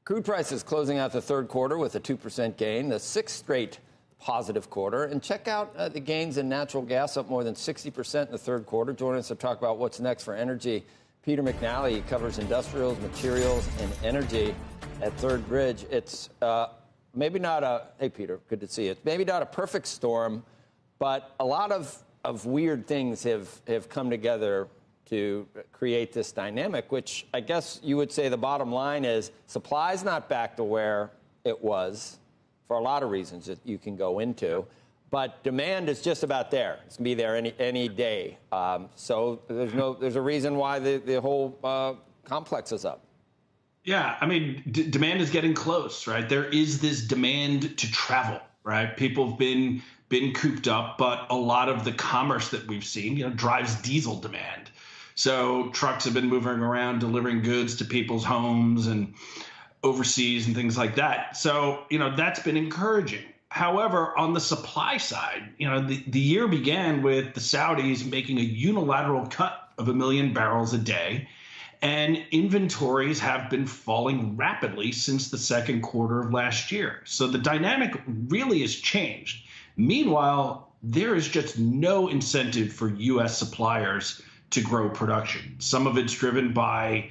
Crude prices closing out the third quarter with a 2% gain, the sixth straight positive quarter. And check out the gains in natural gas, up more than 60% in the third quarter. Joining us to talk about what's next for energy, Peter McNally. He covers industrials, materials, and energy at Third Bridge. It's maybe not hey, Peter, good to see you. It's maybe not a perfect storm, but a lot of weird things have come together to create this dynamic, which I guess you would say the bottom line is supply's not back to where it was for a lot of reasons that you can go into, but demand is just about there. It's going to be there any day. So there's a reason why the whole complex is up. Yeah, I mean, demand is getting close, right? There is this demand to travel, right? People have been cooped up, but a lot of the commerce that we've seen, drives diesel demand. So trucks have been moving around, delivering goods to people's homes and overseas and things like that. So, that's been encouraging. However, on the supply side, the year began with the Saudis making a unilateral cut of 1 million barrels a day, and inventories have been falling rapidly since the second quarter of last year. So the dynamic really has changed. Meanwhile, there is just no incentive for U.S. suppliers to grow production. Some of it's driven by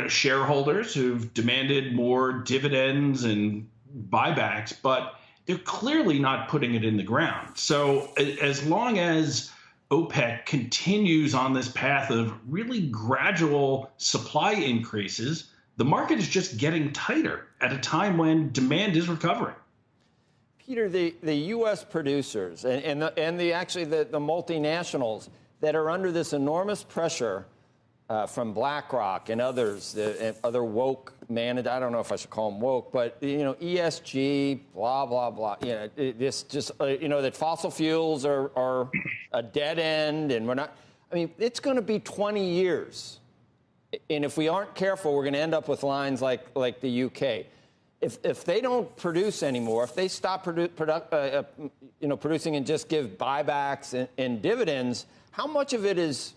shareholders who've demanded more dividends and buybacks, but they're clearly not putting it in the ground. So as long as OPEC continues on this path of really gradual supply increases, the market is just getting tighter at a time when demand is recovering. Peter, the U.S. producers and the multinationals that are under this enormous pressure from BlackRock and others, other woke I don't know if I should call them woke, but ESG, blah blah blah. That fossil fuels are a dead end, and we're not. I mean, it's going to be 20 years, and if we aren't careful, we're going to end up with lines like the UK. If they don't produce anymore, if they stop producing and just give buybacks and dividends, how much of it is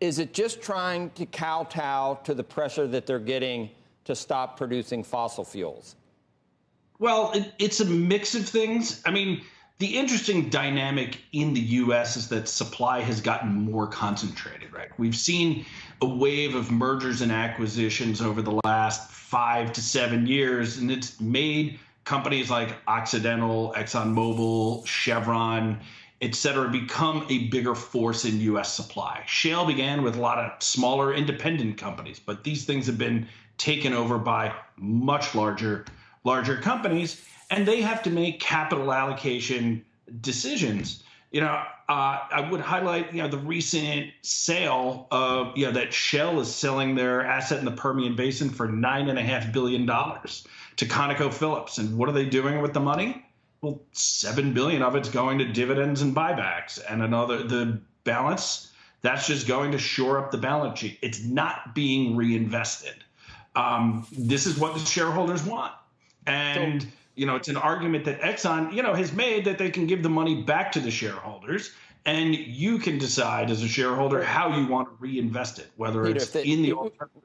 it just trying to kowtow to the pressure that they're getting to stop producing fossil fuels? Well, it's a mix of things. I mean, the interesting dynamic in the U.S. is that supply has gotten more concentrated, right? We've seen a wave of mergers and acquisitions over the last 5 to 7 years, and it's made companies like Occidental, ExxonMobil, Chevron, et cetera, become a bigger force in U.S. supply. Shale began with a lot of smaller independent companies, but these things have been taken over by much larger companies, and they have to make capital allocation decisions. I would highlight, the recent sale of, that Shell is selling their asset in the Permian Basin for $9.5 billion to ConocoPhillips. And what are they doing with the money? Well, $7 billion of it's going to dividends and buybacks, and the balance, that's just going to shore up the balance sheet. It's not being reinvested. This is what the shareholders want. And, it's an argument that Exxon, has made that they can give the money back to the shareholders, and you can decide as a shareholder how you want to reinvest it, whether it's in the alternative